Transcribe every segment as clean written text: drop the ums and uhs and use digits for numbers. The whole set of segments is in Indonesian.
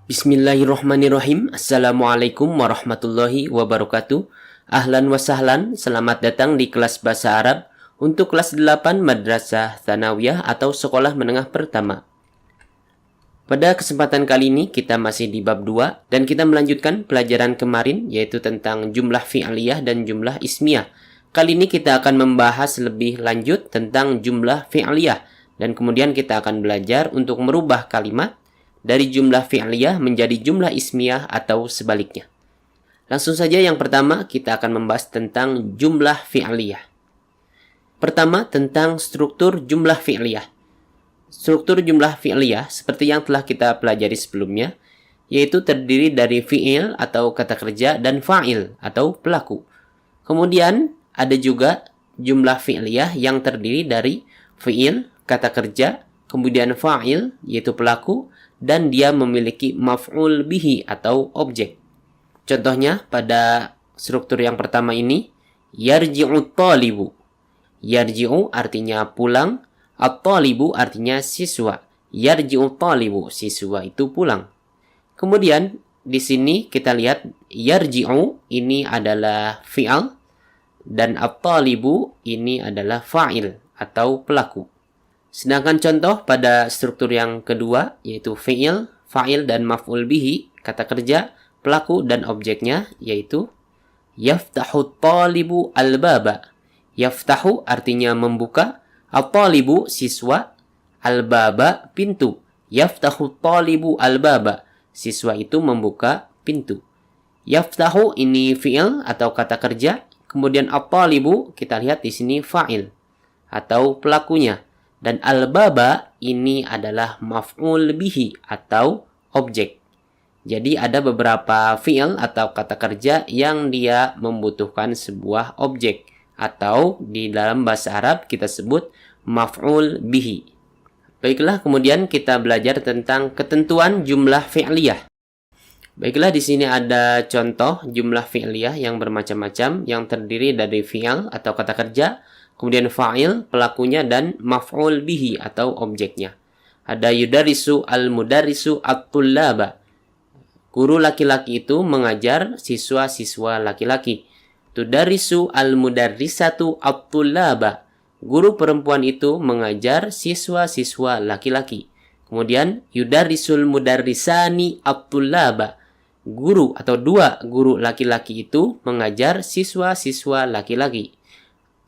Bismillahirrohmanirrohim. Assalamualaikum warahmatullahi wabarakatuh. Ahlan wa sahlan, selamat datang di kelas Bahasa Arab untuk kelas 8 Madrasah Tsanawiyah atau Sekolah Menengah Pertama. Pada kesempatan kali ini kita masih di bab 2 dan kita melanjutkan pelajaran kemarin yaitu tentang jumlah fi'liyah dan jumlah ismiyah. Kali ini kita akan membahas lebih lanjut tentang jumlah fi'liyah dan kemudian kita akan belajar untuk merubah kalimat dari jumlah fi'liyah menjadi jumlah ismiyah atau sebaliknya. Langsung saja yang pertama kita akan membahas tentang jumlah fi'liyah. Pertama tentang struktur jumlah fi'liyah. Struktur jumlah fi'liyah seperti yang telah kita pelajari sebelumnya, yaitu terdiri dari fi'il atau kata kerja dan fa'il atau pelaku. Kemudian ada juga jumlah fi'liyah yang terdiri dari fi'il, kata kerja, kemudian fa'il yaitu pelaku, dan dia memiliki maf'ul bihi atau objek. Contohnya pada struktur yang pertama ini, yarji'u talibu. Yarji'u artinya pulang, at-talibu artinya siswa. Yarji'u talibu, siswa itu pulang. Kemudian di sini kita lihat yarji'u ini adalah fi'al dan at-talibu ini adalah fa'il atau pelaku. Sedangkan contoh pada struktur yang kedua yaitu fi'il, fa'il dan maf'ul bihi, kata kerja, pelaku dan objeknya yaitu yaftahu talibu al-baba. Yaftahu artinya membuka, at-talibu siswa, al-baba pintu. Yaftahu talibu al-baba. Siswa itu membuka pintu. Yaftahu ini fi'il atau kata kerja, kemudian at-talibu kita lihat di sini fa'il atau pelakunya. Dan al-baba ini adalah maf'ul bihi atau objek. Jadi ada beberapa fi'il atau kata kerja yang dia membutuhkan sebuah objek. Atau di dalam bahasa Arab kita sebut maf'ul bihi. Baiklah, kemudian kita belajar tentang ketentuan jumlah fi'liyah. Baiklah, di sini ada contoh jumlah fi'liyah yang bermacam-macam yang terdiri dari fi'il atau kata kerja, kemudian fa'il, pelakunya, dan maf'ul bihi atau objeknya. Ada yudarisu al-mudarisu at-tullaba. Guru laki-laki itu mengajar siswa-siswa laki-laki. Tudarisu al-mudarisatu at-tullaba. Guru perempuan itu mengajar siswa-siswa laki-laki. Kemudian yudarisul mudarisani at-tullaba. Guru atau dua guru laki-laki itu mengajar siswa-siswa laki-laki.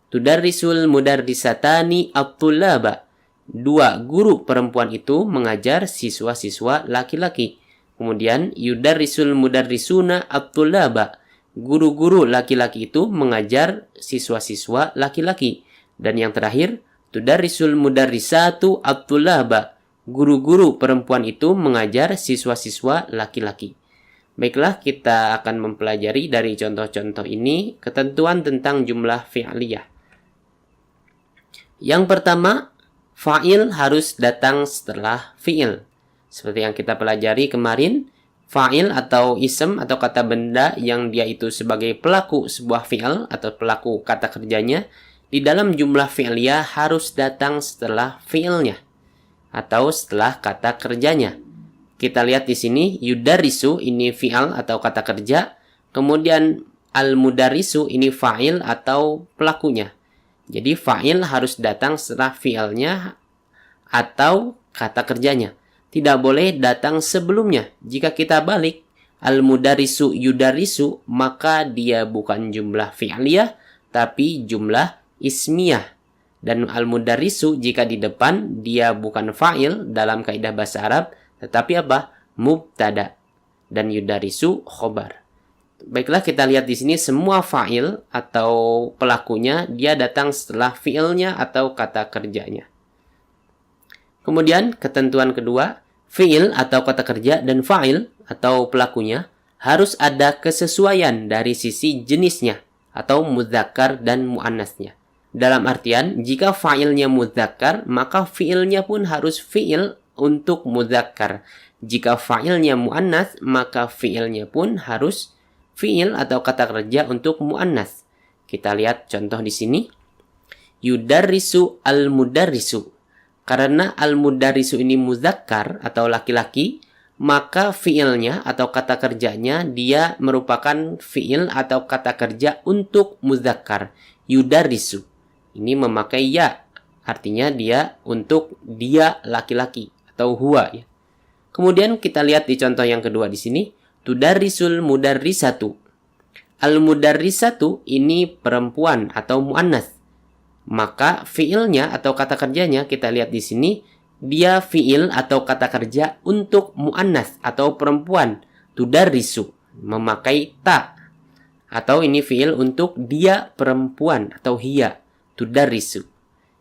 Tudarrisul mudarrisatani at-tullaba. Dua guru perempuan itu mengajar siswa-siswa laki-laki. Kemudian yudarrisul mudarrisuna at-tullaba. Guru-guru laki-laki itu mengajar siswa-siswa laki-laki. Dan yang terakhir, tudarrisul mudarrisatu at-tullaba. Guru-guru perempuan itu mengajar siswa-siswa laki-laki. Baiklah, kita akan mempelajari dari contoh-contoh ini ketentuan tentang jumlah fi'liyah. Yang pertama, fa'il harus datang setelah fi'il. Seperti yang kita pelajari kemarin, fa'il atau ism atau kata benda yang dia itu sebagai pelaku sebuah fi'il atau pelaku kata kerjanya, di dalam jumlah fi'liyah harus datang setelah fi'ilnya atau setelah kata kerjanya. Kita lihat di sini, yudarisu ini fi'il atau kata kerja, kemudian al-mudarisu ini fa'il atau pelakunya. Jadi fa'il harus datang setelah fi'ilnya atau kata kerjanya. Tidak boleh datang sebelumnya. Jika kita balik, al-mudarisu yudarisu, maka dia bukan jumlah fi'liyah, tapi jumlah ismiyah. Dan al-mudarisu jika di depan, dia bukan fa'il dalam kaidah bahasa Arab, tetapi apa? Mubtada. Dan yudarisu khobar. Baiklah, kita lihat di sini semua fa'il atau pelakunya dia datang setelah fi'ilnya atau kata kerjanya. Kemudian ketentuan kedua, fi'il atau kata kerja dan fa'il atau pelakunya harus ada kesesuaian dari sisi jenisnya atau mudzakkar dan muannasnya. Dalam artian, jika fa'ilnya mudzakkar, maka fi'ilnya pun harus fi'il untuk mudzakkar. Jika fa'ilnya muannas, maka fi'ilnya pun harus fi'il atau kata kerja untuk muannas. Kita lihat contoh di sini. Yudarrisu al-mudarrisu. Karena al-mudarrisu ini muzakkar atau laki-laki, maka fiilnya atau kata kerjanya dia merupakan fiil atau kata kerja untuk muzakkar, yudarisu. Ini memakai ya, artinya dia untuk dia laki-laki atau huwa ya. Kemudian kita lihat di contoh yang kedua di sini, tudarisul mudarrisatu. Al-mudarrisatu ini perempuan atau muannas. Maka fiilnya atau kata kerjanya kita lihat di sini, dia fiil atau kata kerja untuk muannas atau perempuan, tudarisu, memakai ta. Atau ini fiil untuk dia perempuan atau hiya, tudarisu.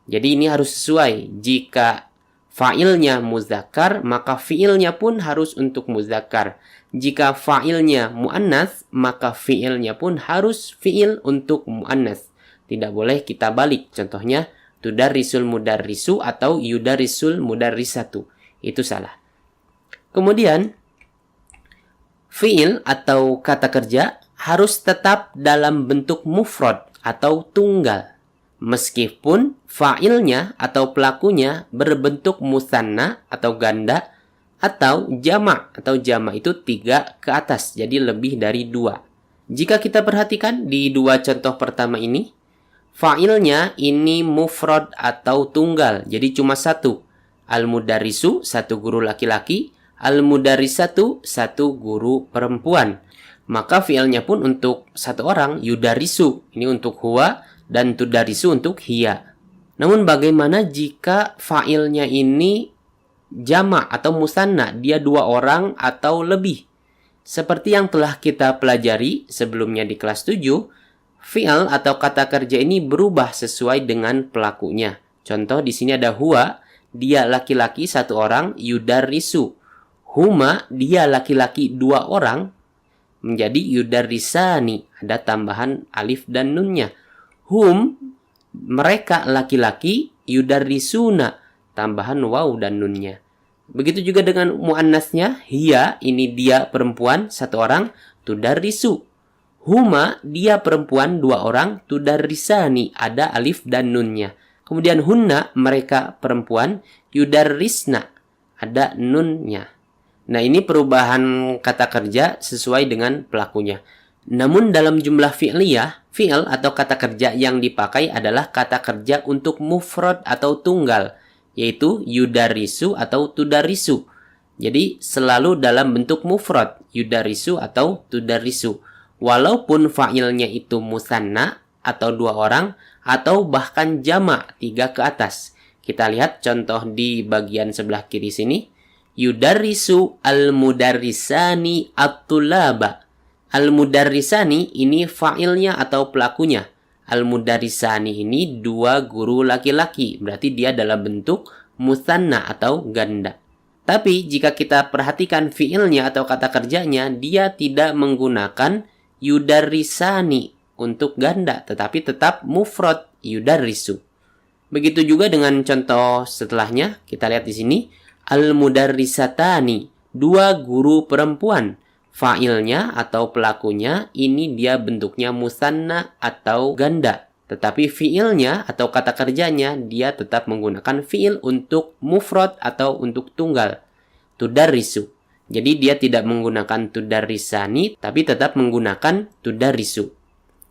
Jadi ini harus sesuai. Jika fa'ilnya muzakkar, maka fiilnya pun harus untuk muzakkar. Jika fa'ilnya muannas, maka fiilnya pun harus fiil untuk muannas. Tidak boleh kita balik. Contohnya, tudarisul mudarrisu atau yudarisul mudarrisatu. Itu salah. Kemudian, fiil atau kata kerja harus tetap dalam bentuk mufrad atau tunggal. Meskipun fa'ilnya atau pelakunya berbentuk musanna atau ganda atau jamak. Atau jamak itu 3 ke atas, jadi lebih dari 2. Jika kita perhatikan di 2 contoh pertama ini, fa'ilnya ini mufrad atau tunggal, jadi cuma 1. Al-mudarrisu, 1 guru laki-laki. Al-mudarrisatu, 1 guru perempuan. Maka fi'ilnya pun untuk 1 orang, yudarisu. Ini untuk huwa dan tudarisu untuk hiya. Namun bagaimana jika fa'ilnya ini jamak atau musanna, dia 2 orang atau lebih? Seperti yang telah kita pelajari sebelumnya di kelas 7, fi'il atau kata kerja ini berubah sesuai dengan pelakunya. Contoh di sini ada huwa, dia laki-laki 1 orang, yudarisu. Huma, dia laki-laki 2 orang, menjadi yudarisani, ada tambahan alif dan nunnya. Hum, mereka laki-laki, yudarisuna, tambahan waw dan nunnya. Begitu juga dengan muannasnya, hiya, ini dia perempuan 1 orang, tudarisu. Huma, dia perempuan 2 orang, tudarisani, ada alif dan nunnya. Kemudian hunna, mereka perempuan, yudarisna, ada nunnya. Nah, ini perubahan kata kerja sesuai dengan pelakunya. Namun dalam jumlah fi'liyah, fi'il atau kata kerja yang dipakai adalah kata kerja untuk mufrad atau tunggal, yaitu yudarisu atau tudarisu. Jadi selalu dalam bentuk mufrad, yudarisu atau tudarisu. Walaupun fa'ilnya itu musanna atau 2 orang atau bahkan jamak 3 ke atas. Kita lihat contoh di bagian sebelah kiri sini. Yudarisu al-mudarrisani at-tulaba. Al-mudarrisani ini fa'ilnya atau pelakunya. Al-mudarrisani ini 2 guru laki-laki. Berarti dia dalam bentuk musanna atau ganda. Tapi jika kita perhatikan fi'ilnya atau kata kerjanya, dia tidak menggunakan yudarisani untuk ganda, tetapi tetap mufrad, yudarisu. Begitu juga dengan contoh setelahnya, kita lihat di sini, al-mudarrisatani, 2 guru perempuan. Fa'ilnya atau pelakunya ini dia bentuknya musanna atau ganda, tetapi fi'ilnya atau kata kerjanya dia tetap menggunakan fi'il untuk mufrad atau untuk tunggal, tudarisu. Jadi dia tidak menggunakan tudarisani, tapi tetap menggunakan tudarisu.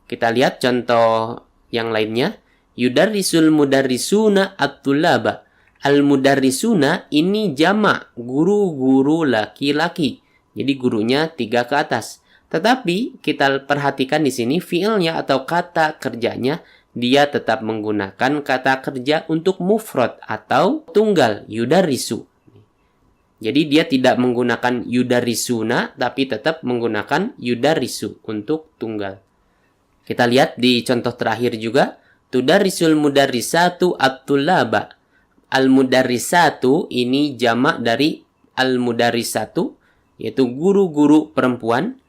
Kita lihat contoh yang lainnya. Yudarisul mudarrisuna at-tulaba. Al-mudarrisuna ini jamak, guru-guru laki-laki. Jadi gurunya 3 ke atas. Tetapi kita perhatikan di sini fiilnya atau kata kerjanya, dia tetap menggunakan kata kerja untuk mufrad atau tunggal, yudarisu. Jadi dia tidak menggunakan yudarisuna, tapi tetap menggunakan yudarisu untuk tunggal. Kita lihat di contoh terakhir juga. Tudarisul mudarrisatu at-tulaba. Al-mudarrisatu ini jamak dari al-mudarrisatu, yaitu guru-guru perempuan.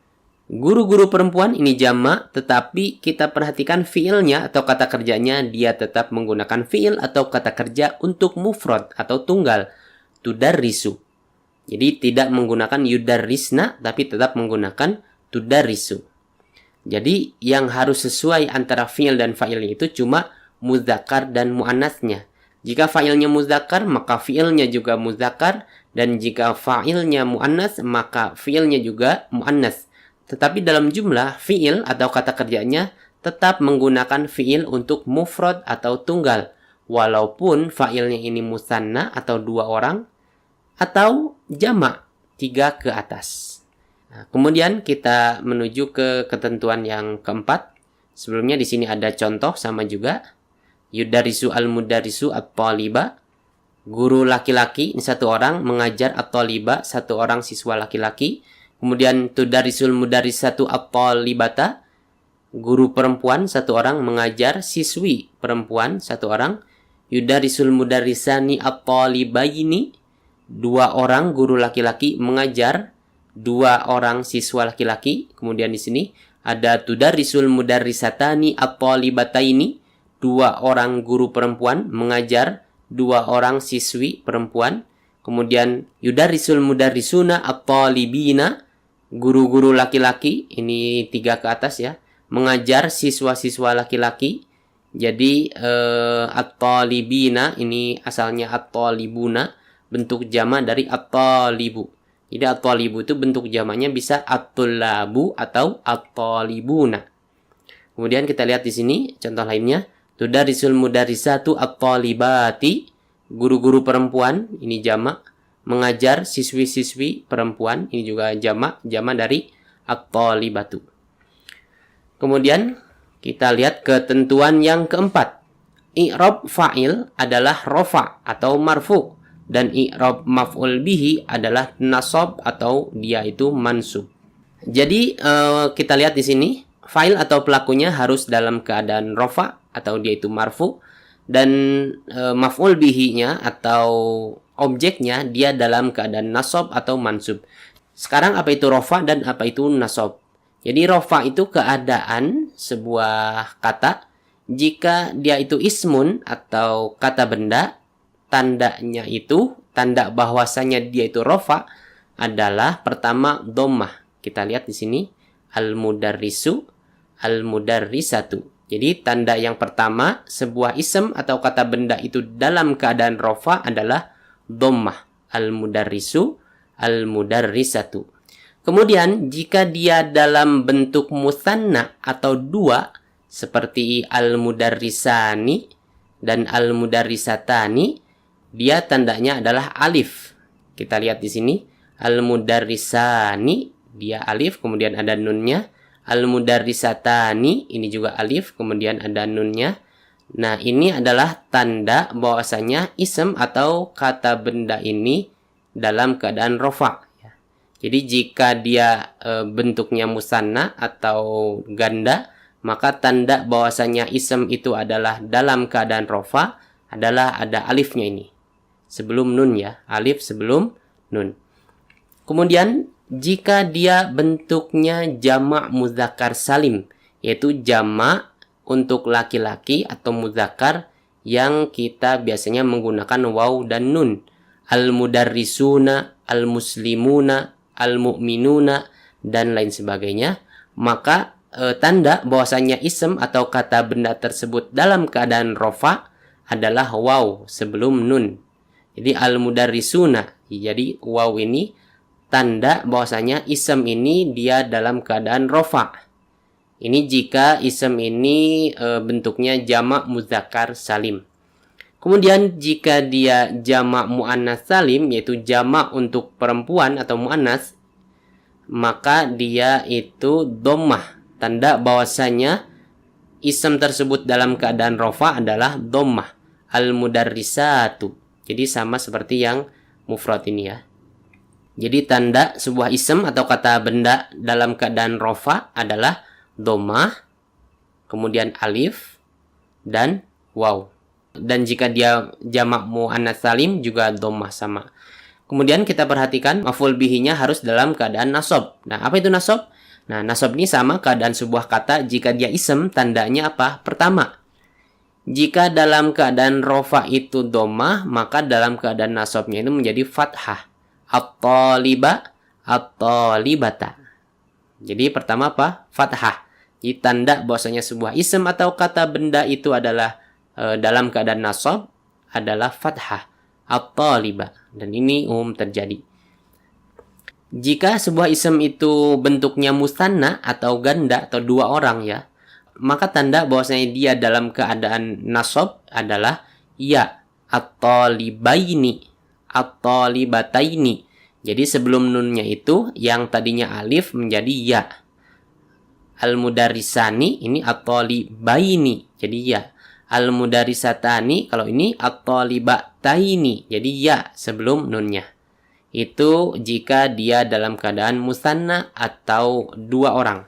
Guru-guru perempuan ini jamak, tetapi kita perhatikan fiilnya atau kata kerjanya, dia tetap menggunakan fiil atau kata kerja untuk mufrad atau tunggal, tudarisu. Jadi tidak menggunakan yudarisna, tapi tetap menggunakan tudarisu. Jadi yang harus sesuai antara fiil dan fa'ilnya itu cuma muzakkar dan muannasnya. Jika fa'ilnya muzakkar, maka fiilnya juga muzakkar, Dan jika fa'ilnya mu'annas, maka fi'ilnya juga mu'annas. Tetapi dalam jumlah, fi'il atau kata kerjanya tetap menggunakan fi'il untuk mufrad atau tunggal. Walaupun fa'ilnya ini musanna atau 2 orang, atau jamak 3 ke atas. Nah, kemudian kita menuju ke ketentuan yang keempat. Sebelumnya di sini ada contoh sama juga. Yudarisu al-mudarisu at-taliba. Guru laki-laki, ini 1 orang, mengajar at-taliba, 1 orang siswa laki-laki. Kemudian tudarisul mudarisatu at-talibata. Guru perempuan, 1 orang, mengajar siswi perempuan, 1 orang. Yudarisul mudarisani at-talibaini. 2 orang guru laki-laki mengajar 2 orang siswa laki-laki. Kemudian di sini ada tudarisul mudarisatani at-talibataini. 2 orang guru perempuan mengajar 2 orang siswi perempuan. Kemudian yudarisul mudarisuna at-talibina. Guru-guru laki-laki, ini 3 ke atas ya, mengajar siswa-siswa laki-laki. Jadi at-talibina ini asalnya at-talibuna, bentuk jama dari at-talibu. Jadi at-talibu itu bentuk jamaknya bisa at-tullabu atau at-talibuna. Kemudian kita lihat di sini contoh lainnya. Tudarisul mudarisatu at-talibati. Guru-guru perempuan, ini jamak, mengajar siswi-siswi perempuan, ini juga jamak dari at-talibatu. Kemudian kita lihat ketentuan yang keempat. I'rab fa'il adalah rofa atau marfu. Dan i'rab maf'ul bihi adalah nasab atau dia itu mansub. Jadi kita lihat di sini. Fa'il atau pelakunya harus dalam keadaan rofa atau dia itu marfu. Dan maf'ul bihi-nya atau objeknya dia dalam keadaan nasab atau mansub. Sekarang apa itu rofa dan apa itu nasab? Jadi rofa itu keadaan sebuah kata jika dia itu ismun atau kata benda, tandanya itu, tanda bahwasanya dia itu rofa adalah pertama dhammah. Kita lihat di sini al-mudarrisu, al-mudarrisatu. Jadi tanda yang pertama sebuah ism atau kata benda itu dalam keadaan rofa adalah dhammah. Al-mudarrisu, al-mudarrisatu. Kemudian jika dia dalam bentuk musanna atau 2 seperti al-mudarrisani dan al-mudarrisatani, dia tandanya adalah alif. Kita lihat di sini al-mudarrisani, dia alif kemudian ada nunnya. Al-mudarrisatani, ini juga alif kemudian ada nunnya. Nah, ini adalah tanda bahwasanya ism atau kata benda ini dalam keadaan rofa. Jadi jika dia bentuknya musanna atau ganda, maka tanda bahwasanya ism itu adalah dalam keadaan rofa adalah ada alifnya ini. Sebelum nun ya, alif sebelum nun. Kemudian jika dia bentuknya jamak mudzakkar salim, yaitu jamak untuk laki-laki atau mudzakkar yang kita biasanya menggunakan waw dan nun. Al-mudarrisuna, al-muslimuna, al-mu'minuna, dan lain sebagainya. Maka tanda bahwasanya ism atau kata benda tersebut dalam keadaan rofa adalah waw sebelum nun. Jadi al-mudarrisuna, jadi waw ini tanda bahwasanya ism ini dia dalam keadaan rofa. Ini jika ism ini bentuknya jamak mudzakkar salim. Kemudian jika dia jamak muannas salim, yaitu jamak untuk perempuan atau muannas, maka dia itu dhammah. Tanda bahwasanya ism tersebut dalam keadaan rofa adalah dhammah. Al-mudarrisatu. Jadi sama seperti yang mufrad ini ya. Jadi tanda sebuah ism atau kata benda dalam keadaan rofa adalah dhammah, kemudian alif, dan waw. Dan jika dia jamak muannas salim juga dhammah sama. Kemudian kita perhatikan maf'ul bihi-nya harus dalam keadaan nasab. Nah, apa itu nasab? Nah, nasab ini sama keadaan sebuah kata jika dia ism tandanya apa? Pertama, jika dalam keadaan rofa itu dhammah, maka dalam keadaan nasabnya itu menjadi fathah. At-taliba, at-talibata. Jadi pertama apa? Fathah. Jadi tanda bahwasanya sebuah ism atau kata benda itu adalah dalam keadaan nasab adalah fathah. at-taliba. Dan ini umum terjadi. Jika sebuah ism itu bentuknya musanna atau ganda atau dua orang ya, maka tanda bahwasanya dia dalam keadaan nasab adalah ya, at-talibaini, at-talibataini. Jadi sebelum nunnya itu yang tadinya alif menjadi ya. Al-mudarisani ini at-talibaini, jadi ya. Al-mudarisatani kalau ini at-talibataini, jadi ya sebelum nunnya. Itu jika dia dalam keadaan musanna atau dua orang.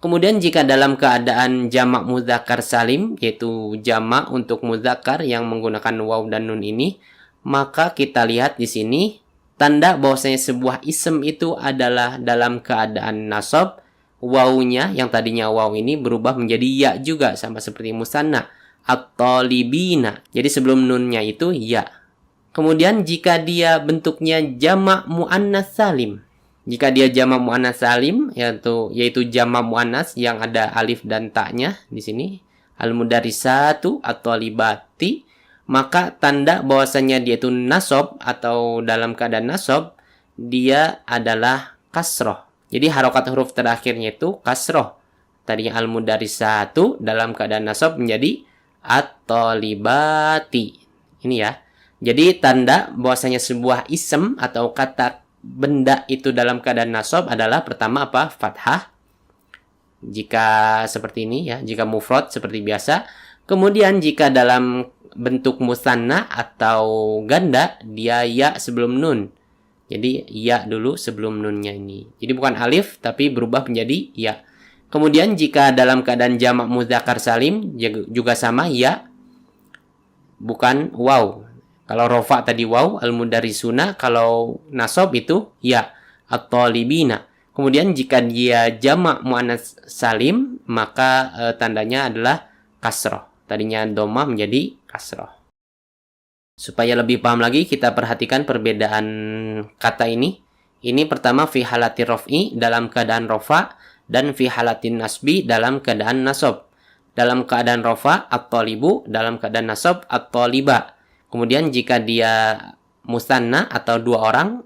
Kemudian jika dalam keadaan jamak mudzakkar salim, yaitu jamak untuk mudzakkar yang menggunakan waw dan nun ini, maka kita lihat di sini tanda bahwasanya sebuah ism itu adalah dalam keadaan nasab, wawnya yang tadinya waw ini berubah menjadi ya juga sama seperti musanna, at-talibina. Jadi sebelum nunnya itu ya. Kemudian jika dia bentuknya jamak muannats salim, jika dia jamak muannats salim yaitu jamak muannats yang ada alif dan ta-nya di sini, al-mudarisatu at-talibati, maka tanda bahwasanya dia itu nasab atau dalam keadaan nasab, dia adalah kasroh. Jadi harokat huruf terakhirnya itu kasroh. Tadinya al-mudarisatu dalam keadaan nasab menjadi at-talibati. Ini ya. Jadi tanda bahwasanya sebuah ism atau kata benda itu dalam keadaan nasab adalah pertama apa? Fathah. Jika seperti ini ya, jika mufrad seperti biasa. Kemudian jika dalam bentuk musanna atau ganda, dia ya sebelum nun. Jadi ya dulu sebelum nunnya ini. Jadi bukan alif tapi berubah menjadi ya. Kemudian jika dalam keadaan jamak mudzakkar salim juga sama ya, bukan waw. Kalau rofa tadi waw, al-mudarisuna, kalau nasab itu ya, at-talibina. Kemudian jika dia jamak muannats salim, maka tandanya adalah kasroh. Tadinya dhammah menjadi kasroh. Supaya lebih paham lagi, kita perhatikan perbedaan kata ini. Ini pertama fi halati raf'i dalam keadaan rofa, dan fi halatin nasbi dalam keadaan nasab. Dalam keadaan rofa, at-talibu, dalam keadaan nasab, at-taliba. Kemudian jika dia musanna atau dua orang,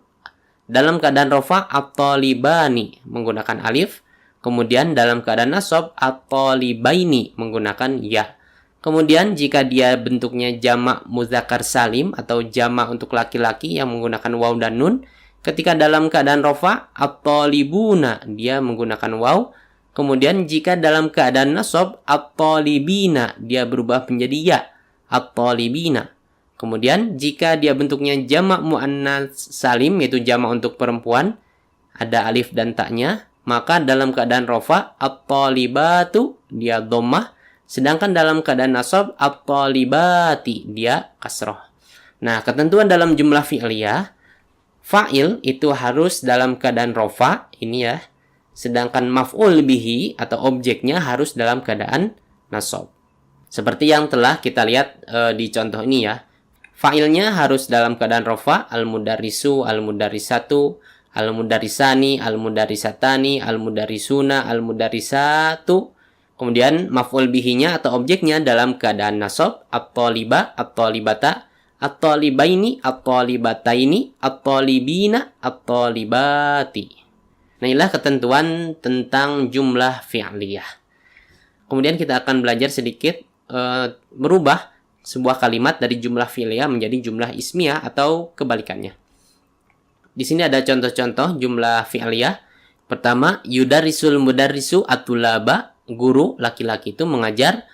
dalam keadaan rofa at-talibani menggunakan alif. Kemudian dalam keadaan nasab at-talibaini menggunakan ya. Kemudian jika dia bentuknya jamak mudzakkar salim atau jamak untuk laki-laki yang menggunakan waw dan nun, ketika dalam keadaan rofa at-talibuna dia menggunakan waw. Kemudian jika dalam keadaan nasab at-talibina dia berubah menjadi ya, at-talibina. Kemudian jika dia bentuknya jamak muannats salim, yaitu jamak untuk perempuan, ada alif dan ta-nya, maka dalam keadaan rofa at-talibatu dia dhammah, sedangkan dalam keadaan nasab at-talibati dia kasroh. Nah, ketentuan dalam jumlah fi'liyah, fa'il itu harus dalam keadaan rofa, ini ya, sedangkan maf'ul bihi atau objeknya harus dalam keadaan nasab. Seperti yang telah kita lihat di contoh ini ya. Fa'ilnya harus dalam keadaan rofa, al-mudarisu, al-mudarisatu, al-mudarisani, al-mudarisatani, al-mudarisuna, al-mudarisatu. Kemudian maf'ul bihinya atau objeknya dalam keadaan nasab, at-taliba, at-talibata, at-talibaini, at-talibataini, at-talibina, at-talibati. Nah, inilah ketentuan tentang jumlah fi'liyah. Kemudian kita akan belajar sedikit merubah sebuah kalimat dari jumlah fi'liyah menjadi jumlah ismiyah atau kebalikannya. Di sini ada contoh-contoh jumlah fi'liyah. Pertama, yudarisul mudarrisu atulaba, guru laki-laki itu mengajar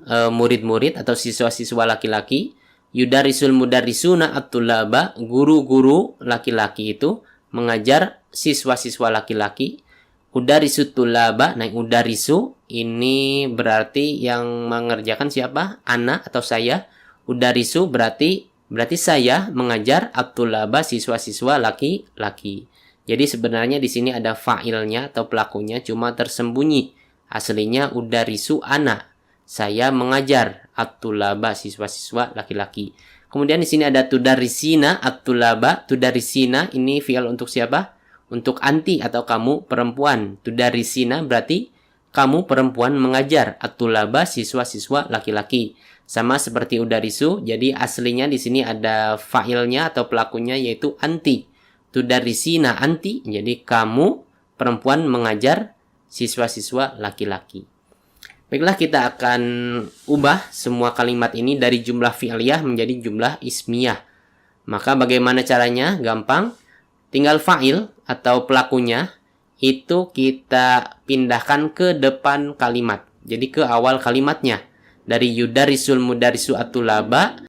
murid-murid atau siswa-siswa laki-laki. Yudarisul mudarrisuna atulaba, guru-guru laki-laki itu mengajar siswa-siswa laki-laki. Udarisu tulaba, nah udarisu ini berarti yang mengerjakan siapa? Ana atau saya. Udarisu berarti saya mengajar at-tulaba, siswa-siswa laki-laki. Jadi sebenarnya di sini ada fa'ilnya atau pelakunya cuma tersembunyi. Aslinya udarisu ana, saya mengajar at-tulaba, siswa-siswa laki-laki. Kemudian di sini ada tudarisina at-tulaba. Tudarisina ini fi'il untuk siapa? Untuk anti atau kamu perempuan. Tudarisina berarti kamu perempuan mengajar at-tulaba, siswa-siswa laki-laki. Sama seperti udarisu, jadi aslinya di sini ada fa'ilnya atau pelakunya yaitu anti. Tudarisina anti, jadi kamu perempuan mengajar siswa-siswa laki-laki. Baiklah, kita akan ubah semua kalimat ini dari jumlah fi'liyah menjadi jumlah ismiyah. Maka bagaimana caranya? Gampang. Tinggal fa'il atau pelakunya itu kita pindahkan ke depan kalimat. Jadi ke awal kalimatnya. Dari yudarisul mudarisu atulaba,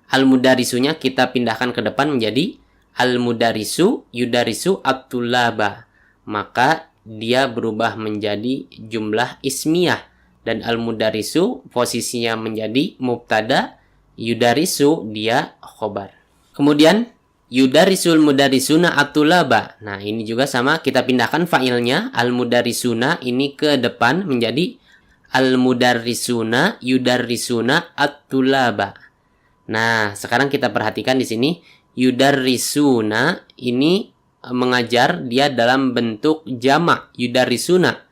al-mudarisunya kita pindahkan ke depan menjadi al-mudarisu yudarisu atulaba. Maka dia berubah menjadi jumlah ismiyah. Dan al-mudarisu posisinya menjadi mubtada, yudarisu dia khobar. Kemudian yudarisul mudarisuna atulaba. Nah, ini juga sama, kita pindahkan fa'ilnya al-mudarisuna ini ke depan menjadi al-mudarisuna yudarisuna atulaba. Nah, sekarang kita perhatikan di sini yudarisuna ini mengajar, dia dalam bentuk jamak yudarisuna.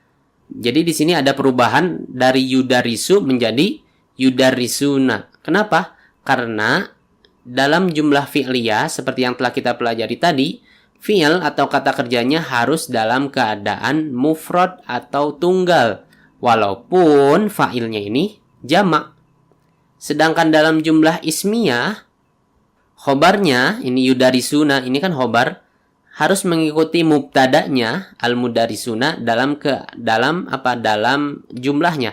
Jadi di sini ada perubahan dari yudarisu menjadi yudarisuna. Kenapa? Karena dalam jumlah fi'liyah seperti yang telah kita pelajari tadi, fi'il atau kata kerjanya harus dalam keadaan mufrad atau tunggal, walaupun fa'ilnya ini jamak. Sedangkan dalam jumlah ismiyah, khobarnya ini yudarisuna, ini kan khobar, harus mengikuti mubtadanya al-mudarisuna dalam jumlahnya.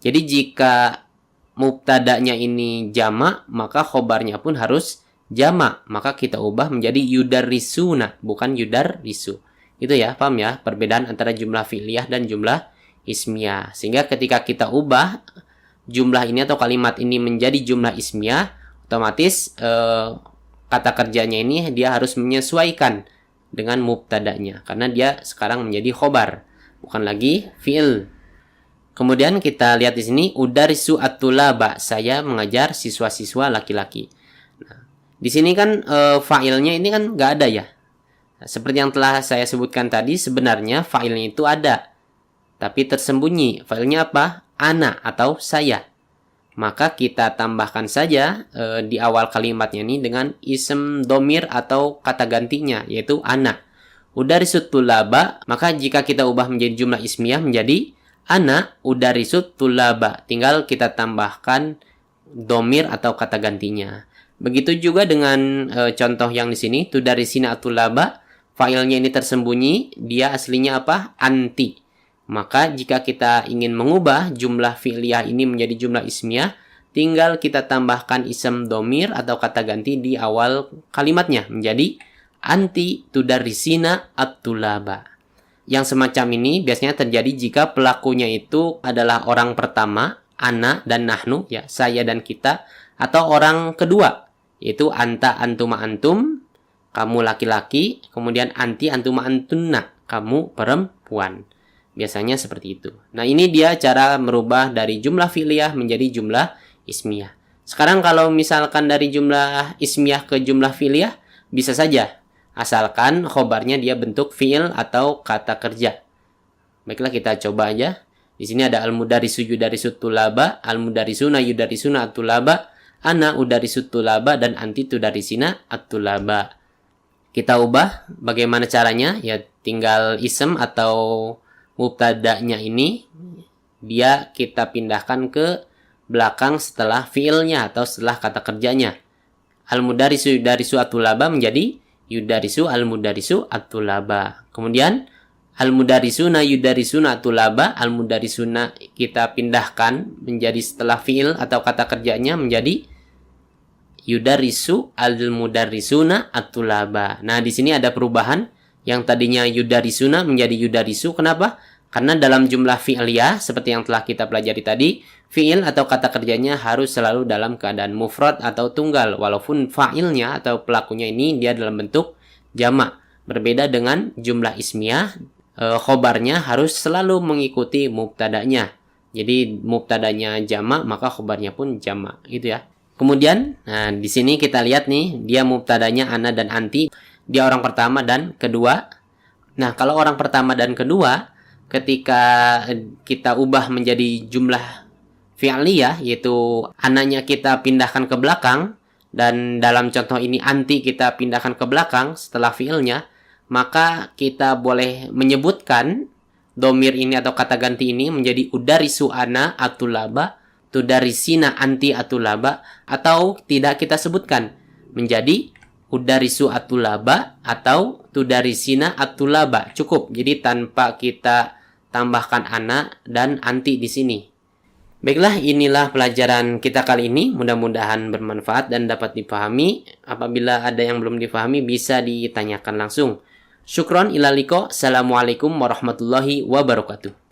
Jadi jika mubtadanya ini jamak, maka khobarnya pun harus jamak. Maka kita ubah menjadi yudarisuna, bukan yudarisu. Itu ya, paham ya perbedaan antara jumlah fi'liyah dan jumlah ismiyah. Sehingga ketika kita ubah jumlah ini atau kalimat ini menjadi jumlah ismiyah, otomatis kata kerjanya ini dia harus menyesuaikan dengan mubtadanya, karena dia sekarang menjadi khobar, bukan lagi fi'il. Kemudian kita lihat di sini udarisu atulaba, saya mengajar siswa-siswa laki-laki. Nah, di sini kan fa'ilnya ini kan nggak ada ya. Nah, seperti yang telah saya sebutkan tadi, sebenarnya fa'ilnya itu ada, tapi tersembunyi. Fa'ilnya apa? Ana atau saya. Maka kita tambahkan saja di awal kalimatnya ini dengan ism domir atau kata gantinya, yaitu ana. Udarisut tulaba, maka jika kita ubah menjadi jumlah ismiyah menjadi ana udarisut tulaba. Tinggal kita tambahkan domir atau kata gantinya. Begitu juga dengan contoh yang di sini, tudarisina tulaba, failnya ini tersembunyi, dia aslinya apa? Anti. Maka jika kita ingin mengubah jumlah fi'liyah ini menjadi jumlah ismiyah, tinggal kita tambahkan ism domir atau kata ganti di awal kalimatnya menjadi anti tudarisina at-tulaba. Yang semacam ini biasanya terjadi jika pelakunya itu adalah orang pertama, ana dan nahnu, ya, saya dan kita, atau orang kedua, yaitu anta antuma antum, kamu laki-laki, kemudian anti antuma antunna, kamu perempuan. Biasanya seperti itu. Nah, ini dia cara merubah dari jumlah fi'liyah menjadi jumlah ismiyah. Sekarang kalau misalkan dari jumlah ismiyah ke jumlah fi'liyah, bisa saja. Asalkan khobarnya dia bentuk fi'il atau kata kerja. Baiklah, kita coba aja. Di sini ada al-mudarisu yudarisut tulaba, al-mudarisuna yudarisuna at-tulaba, ana udarisut tulaba, dan anti tudarisina at-tulaba. Kita ubah bagaimana caranya? Ya, tinggal ism atau mubtada'nya ini dia kita pindahkan ke belakang setelah fiilnya atau setelah kata kerjanya. Al-mudarisu yudarisu atulaba menjadi yudarisu al-mudarisu atulaba. Kemudian al-mudarisuna yudarisuna atulaba, al-mudarisuna kita pindahkan menjadi setelah fiil atau kata kerjanya menjadi yudarisu al-mudarisuna atulaba. Nah, di sini ada perubahan. Yang tadinya yudarisuna menjadi yudarisu. Kenapa? Karena dalam jumlah fi'liyah, seperti yang telah kita pelajari tadi, fi'il atau kata kerjanya harus selalu dalam keadaan mufrad atau tunggal. Walaupun fa'ilnya atau pelakunya ini dia dalam bentuk jamak. Berbeda dengan jumlah ismiyah, khobarnya harus selalu mengikuti mubtadanya. Jadi mubtadanya jamak, maka khobarnya pun jamak. Gitu ya. Kemudian, nah di sini kita lihat nih, dia mubtadanya ana dan anti. Dia orang pertama dan kedua. Nah, kalau orang pertama dan kedua, ketika kita ubah menjadi jumlah fi'liyah, yaitu ananya kita pindahkan ke belakang, dan dalam contoh ini anti kita pindahkan ke belakang setelah fi'ilnya, maka kita boleh menyebutkan domir ini atau kata ganti ini menjadi udarisu ana atulaba, tudarisina anti atulaba, atau tidak kita sebutkan menjadi udarisu atulaba atau tudarisina atulaba. Cukup. Jadi tanpa kita tambahkan ana dan anti di sini. Baiklah, inilah pelajaran kita kali ini. Mudah-mudahan bermanfaat dan dapat dipahami. Apabila ada yang belum dipahami, bisa ditanyakan langsung. Syukron ila liqa. Assalamualaikum warahmatullahi wabarakatuh.